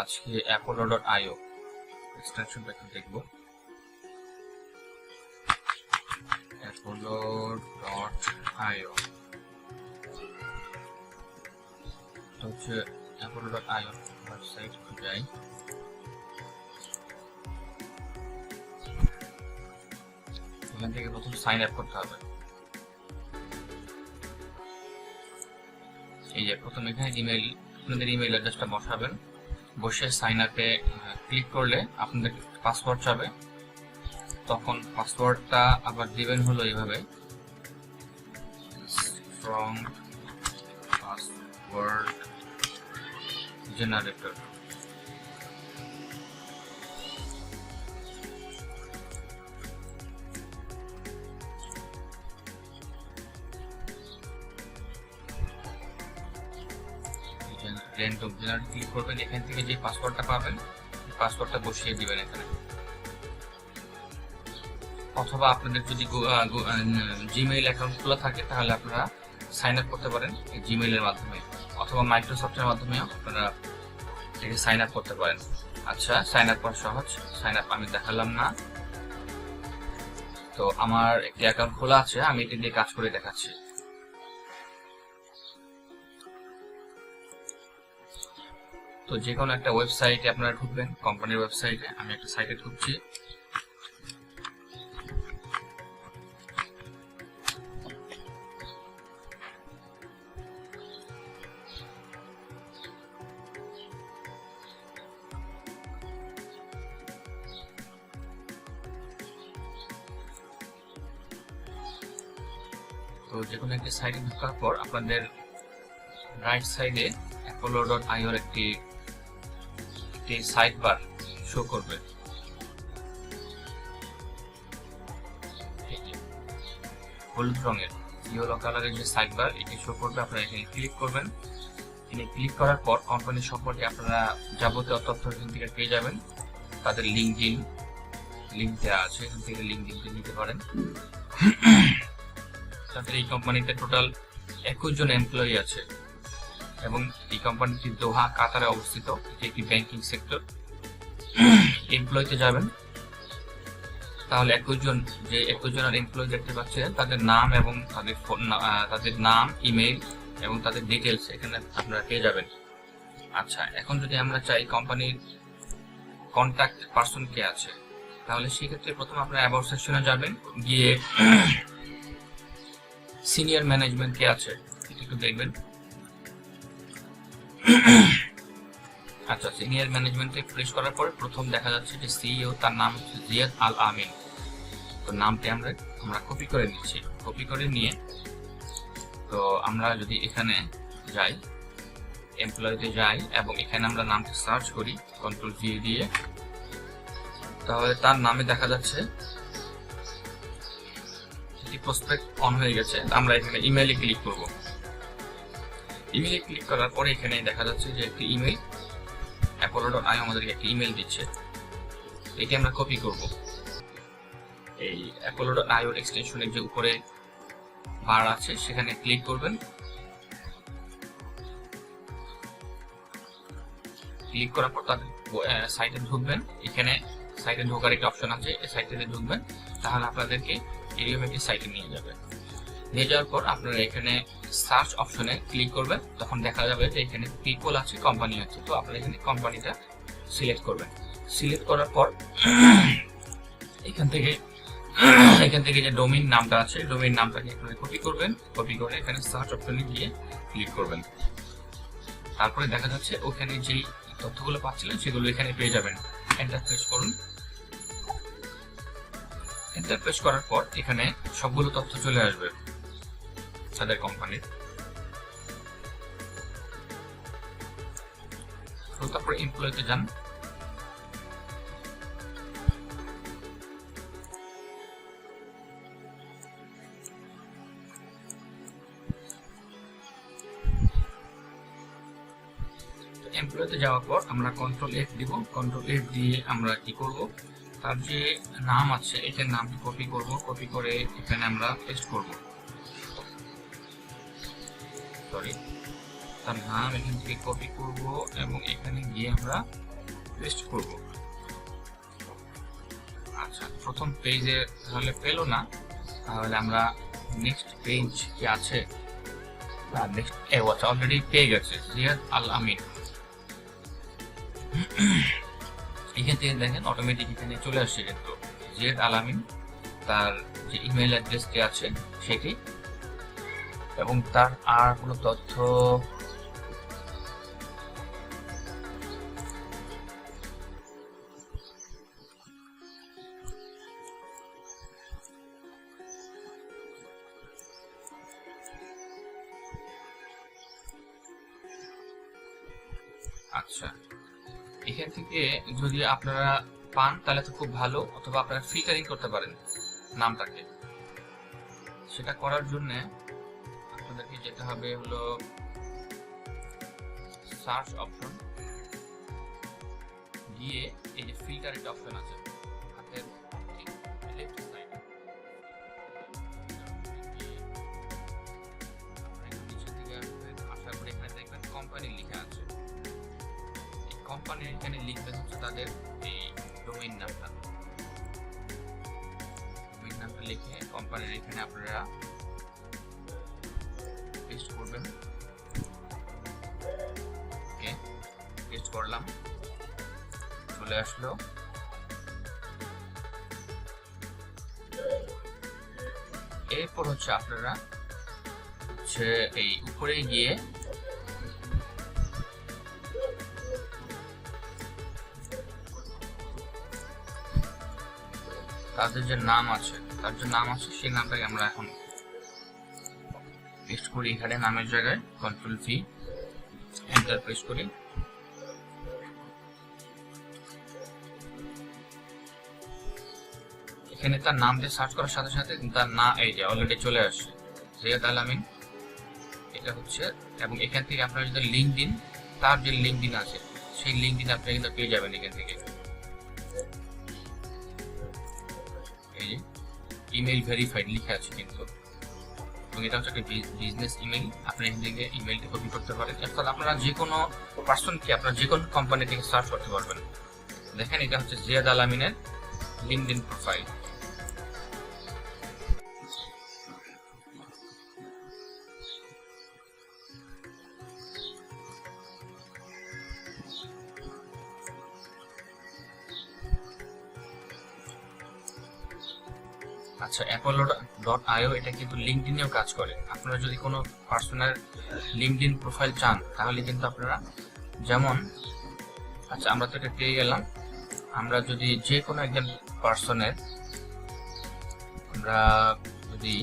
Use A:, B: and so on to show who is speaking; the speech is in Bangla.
A: আজকে apollo.io এক্সটেনশনটা একটু দেখব। apollo.io হচ্ছে apollo.io ওয়েবসাইট যাই। এখান থেকে প্রথম সাইন আপ করতে হবে। এই যে প্রথম এখানে ইমেল, আপনাদের ইমেল অ্যাড্রেসটা বসাবেন, বসে সাইন আপে ক্লিক করলে আপনাদের পাসওয়ার্ড চাবে। তখন পাসওয়ার্ডটা আবার দিবেন হলো এইভাবে, strong password generator. Random generate click করবেন, এখান থেকে যে পাসওয়ার্ডটা পাবেন পাসওয়ার্ডটা বসিয়ে দিবেন এখানে। অথবা আপনাদের যদি জিমেইল অ্যাকাউন্ট খোলা থাকে তাহলে আপনারা সাইন আপ করতে পারেন এই জিমেইলের মাধ্যমে, অথবা মাইক্রোসফটের মাধ্যমেও আপনারা এটাকে সাইন আপ করতে পারেন। আচ্ছা, সাইন আপ করা সহজ। সাইন আপ আমি দেখালাম না, তো আমার একটি অ্যাকাউন্ট খোলা আছে, আমি এটি দিয়ে কাজ করে দেখাচ্ছি। তো যে কোনো একটা ওয়েবসাইটে আপনারা ঢুকবেন, কোম্পানির ওয়েবসাইটে। আমি একটা সাইটে ঢুকছি। তো যে কোনো একটি সাইটে ঢোকার পর আপনাদের রাইট সাইডে apollo.io এর একটি সাইড বার শো করবে। হলুদ রঙের ইয়েলো কালারের যে সাইড বার এটি শো করবে। আপনারা এখানে ক্লিক করবেন। এখানে ক্লিক করার পর কোম্পানির সম্পর্কে আপনারা যাবতীয় তথ্য এখান থেকে পেয়ে যাবেন। তাদের লিঙ্ক দেওয়া আছে, এখান থেকে লিঙ্ক নিতে পারেন। তাদের এই কোম্পানিতে টোটাল 21 জন এমপ্লয়ি আছে এবং এই কোম্পানিটি দোহা কাতারে অবস্থিত। এটি একটি ব্যাংকিং সেক্টর। এমপ্লয়িতে যাবেন, তাহলে 21 জনের এমপ্লয়ি দেখতে পাচ্ছেন, তাদের নাম এবং তাদের নাম, ইমেইল এবং তাদের ডিটেলস এখানে আপনারা পেয়ে যাবেন। আচ্ছা, এখন যদি আমরা চাই কোম্পানির কন্ট্যাক্ট পারসন কে আছে, তাহলে সেক্ষেত্রে প্রথম আপনারা অ্যাবাউট সেকশনে যাবেন, গিয়ে সিনিয়র ম্যানেজমেন্ট কে আছে একটু দেখবেন। আচ্ছা, সিনিয়র ম্যানেজমেন্টে প্রেস করার পরে প্রথম দেখা যাচ্ছে যে সিইও, তার নাম হচ্ছে জিয়াদ আল আমিন। তো নামটি আমরা কপি করে নিচ্ছি। কপি করে নিয়ে তো আমরা যদি এখানে যাই, এমপ্লয়িতে যাই এবং এখানে আমরা নামটি সার্চ করি কন্ট্রোল জি দিয়ে, তাহলে তার নামে দেখা যাচ্ছে প্রসপেক্ট অন হয়ে গেছে। আমরা এখানে ইমেইলে ক্লিক করব। ইমেইলে ক্লিক করার পরে এখানে দেখা যাচ্ছে যে একটি ইমেইল, apollo.io আমাদেরকে একটি ইমেইল দিচ্ছে। এটি আমরা কপি করব। এই apollo.io এক্সটেনশনের যে উপরে বার আছে সেখানে ক্লিক করবেন। ক্লিক করার পর তাদের সাইটে ঢুকবেন। এখানে সাইটে ঢোকার একটা অপশন আছে, এই সাইটে ঢুকবেন, তাহলে আপনাদেরকে এরকম একটি সাইটে নিয়ে যাবে। নিয়ে যাওয়ার পর আপনারা এখানে সার্চ অপশনে ক্লিক করবেন, তখন দেখা যাবে যে এখানে পিপল আছে, কোম্পানি আছে। তো আপনারা এখানে কোম্পানিটা সিলেক্ট করবেন। সিলেক্ট করার পর এখান থেকে যে ডোমেইন নামটা আছে, ডোমেইন নামটাকে এখানে কপি করবেন। কপি করে এখানে সার্চ অপশনে গিয়ে ক্লিক করবেন। তারপরে দেখা যাচ্ছে ওখানে যেই তথ্যগুলো পাচ্ছিলেন সেগুলো এখানে পেয়ে যাবেন। এন্টার প্রেস করুন। এন্টার প্রেস করার পর এখানে সবগুলো তথ্য চলে আসবে তাদের কোম্পানির। তো তারপরে এমপ্লয়িতে যান। এমপ্লয়িতে যাওয়ার পর আমরা কন্ট্রোল এফ দিব। কন্ট্রোল এফ দিয়ে আমরা কি করব, তার যে নাম আছে এটার নামটি কপি করব। কপি করে এখানে আমরা পেস্ট করব। সরি, তার নাম এখান থেকে কপি করব এবং এখানে গিয়ে আমরা পেস্ট করব। আচ্ছা, প্রথম পেজে তাহলে পেলো না, তাহলে আমরা নেক্সট পেজ কি আছে, নেক্সট আচ্ছা অলরেডি পেয়ে গেছে জিয়াদ আল আমিন। এখান থেকে দেখেন অটোমেটিক এখানে চলে আসছে কিন্তু জিয়াদ আল আমিন, তার যে ইমেল অ্যাড্রেসটি আছে সেটি, এবং তার আর কোনো তথ্য আচ্ছা, এখান থেকে যদি আপনারা পান তাহলে তো খুব ভালো, অথবা আপনারা ফিল্টারিং করতে পারেন নামটাকে। সেটা করার জন্য আপনাদেরকে যেতে হবে হলো সার্চ অপশন, গিয়ে এই যে ফিল্টার একটা অপশন আছে হাতের লেফট সাইডে, নিচে থেকে আসার পরে এখানে দেখবেন কোম্পানি লেখা আছে। এই কোম্পানির এখানে লিখবেন হচ্ছে তাদের এই ডোমেইন নামটা, ডোমেইন নামটা লিখে কোম্পানির এখানে আপনারা পেস্ট করবেন। ওকে, পেস্ট করলাম, চলে আসলো। এরপর হচ্ছে আপনারা হচ্ছে এই উপরে গিয়ে তাদের যে নাম আছে, তার যে নাম আছে সেই নামটাকে আমরা এখন পেস্ট করি। এখানে নামের জায়গায় কন্ট্রোল ভি, এন্টার প্রেস করি। এখানে তার নাম দিয়ে সার্চ করার সাথে সাথে তার নাম এই যে অলরেডি চলে আসছে জিয়াদ আল আমিন, এটা হচ্ছে। এবং এখান থেকে আপনারা যদি লিঙ্কডইন, তার যে লিঙ্কডইন আছে সেই লিঙ্কডইন আপনারা কিন্তু পেয়ে যাবেন এখান থেকে। এই যে ইমেল ভেরিফাইড লিখে আছে কিন্তু, এবং এটা হচ্ছে একটা বিজনেস ইমেল। আপনি এখান থেকে ইমেলটি কপি করতে পারেন, অর্থাৎ আপনারা যে কোনো পার্সনকে আপনারা যে কোনো কোম্পানি থেকে সার্চ করতে পারবেন। দেখেন এটা হচ্ছে জিয়াদ আল আমিনের লিঙ্কডইন প্রোফাইল। আচ্ছা, apollo.io এটা কিন্তু লিঙ্কডইনেও কাজ করে। আপনারা যদি কোনো পার্সোনাল লিঙ্কডইন প্রোফাইল চান তাহলে কিন্তু আপনারা যেমন, আচ্ছা আমরা তো এটা পেয়ে গেলাম, আমরা যদি যে কোনো একজন পার্সনের আমরা যদি